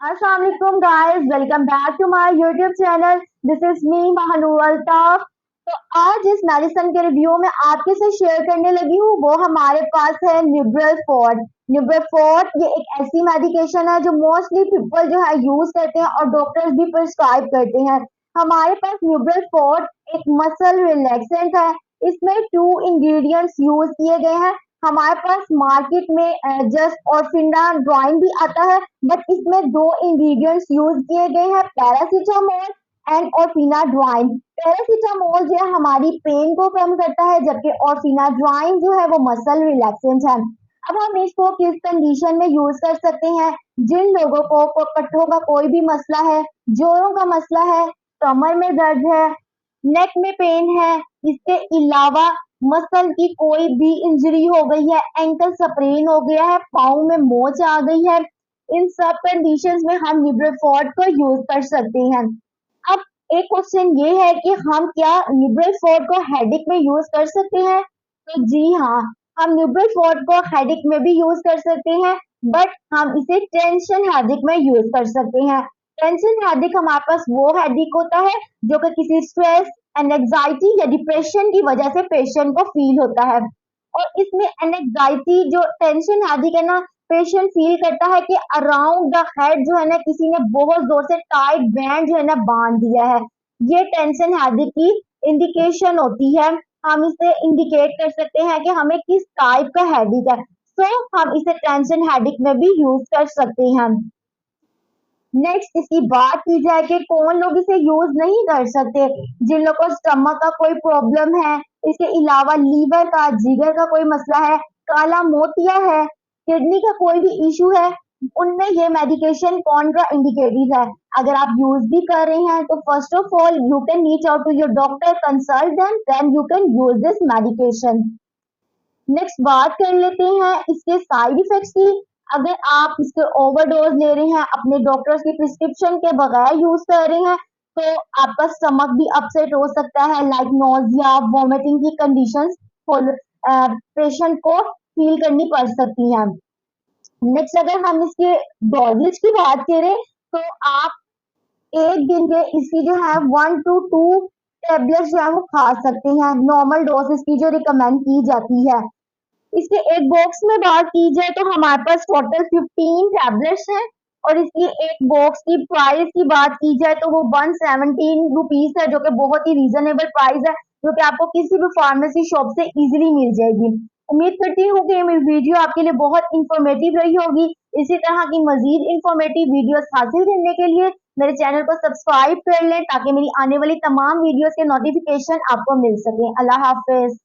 अस्सलाम वालेकुम guys, welcome back to my YouTube channel. This is me Mahnoor Altaf. तो आज जिस मेडिसिन के रिव्यू में आपके साथ शेयर करने लगी हूँ वो हमारे पास है न्यूब्राफॉर्ड। न्यूब्राफॉर्ड ये एक ऐसी मेडिकेशन है जो मोस्टली पीपल जो है यूज करते हैं और डॉक्टर्स भी प्रिस्क्राइब करते हैं। हमारे पास न्यूब्राफॉर्ड एक मसल रिलैक्सेंट है। इसमें 2 इंग्रेडिएंट्स यूज किए गए हैं। हमारे पास मार्केट में जस्ट और फिंडा ड्राइंग भी आता है, बट इसमें 2 इंग्रेडिएंट्स यूज किए गए हैं, पैरासीटामोल एंड ऑर्फिनाड्राइन। पैरासीटामोल जो है हमारी पेन को कम करता है, जबकि ऑर्फिनाड्राइन जो है वो मसल रिलैक्सेंट है। अब हम इसको किस कंडीशन में यूज कर सकते हैं? जिन लोगों को कट्ठों का कोई भी मसला है, जोड़ों का मसला है, कमर में दर्द है, नेक में पेन है, इसके अलावा मसल की कोई भी इंजरी हो गई है, एंकल स्प्रेन हो गया है, पाँव में मोच आ गई है, इन सब कंडीशंस में हम न्यूब्राफॉर्ड को यूज कर सकते हैं। अब एक क्वेश्चन ये है कि हम क्या न्यूब्राफॉर्ड को हेडेक में यूज कर सकते हैं? तो जी हाँ, हम न्यूब्राफॉर्ड को हेडेक में भी यूज कर सकते हैं, बट हम इसे टेंशन हेडेक में यूज कर सकते हैं। टेंशन हेडेक हमारे पास वो हेडेक होता है जो कि किसी स्ट्रेस, एंजाइटी या डिप्रेशन की वजह से पेशेंट को फील होता है। और इसमें एंजाइटी जो टेंशन हेडेक है ना, पेशेंट फील करता है कि अराउंड द हेड जो है ना किसी ने बहुत जोर से टाइट बैंड जो है ना बांध दिया है। ये टेंशन हेडेक की इंडिकेशन होती है। हम इसे इंडिकेट कर सकते हैं कि हमें किस टाइप का हेडेक है। सो हम इसे टेंशन हेडेक में भी यूज कर सकते हैं। नेक्स्ट इसकी बात की जाए कि कौन लोग इसे यूज नहीं कर सकते। जिन लोग को स्टमक का कोई प्रॉब्लम है, इसके अलावा लीवर का, जिगर का कोई मसला है, काला मोतिया है, किडनी का कोई भी इशू है, उनमें ये मेडिकेशन कॉन्ट्रा इंडिकेटेड है। अगर आप यूज भी कर रहे हैं तो first of all you can reach out to your doctor, consult them, then you can use this medication. Next बात कर लेते हैं इसके साइड इफेक्ट्स की। अगर आप इसके ओवरडोज ले रहे हैं, अपने डॉक्टर्स की प्रिस्क्रिप्शन के बगैर यूज कर रहे हैं, तो आपका स्टमक भी अपसेट हो सकता है, लाइक नोजिया, वॉमिटिंग की कंडीशंस पेशेंट को फील करनी पड़ सकती हैं। नेक्स्ट अगर हम इसके डोजेज की बात करें तो आप एक दिन के इसकी जो है 1 to 2 टेबलेट जो है वो खा सकते हैं। नॉर्मल डोज इसकी जो रिकमेंड की जाती है। इसके एक बॉक्स में बात की जाए तो हमारे पास टोटल 15 टैबलेट्स हैं। और इसकी एक बॉक्स की प्राइस की बात की जाए तो वो 117 रुपीज है, जो कि बहुत ही रीजनेबल प्राइस है, जो कि आपको किसी भी फार्मेसी शॉप से इजीली मिल जाएगी। उम्मीद करती हूँ कि ये वीडियो आपके लिए बहुत इंफॉर्मेटिव रही होगी। इसी तरह की मजीद इंफॉर्मेटिव वीडियोस हासिल करने के लिए मेरे चैनल को सब्सक्राइब कर लें, ताकि मेरी आने वाली तमाम वीडियोस के नोटिफिकेशन आपको मिल सके। अल्लाह हाफिज।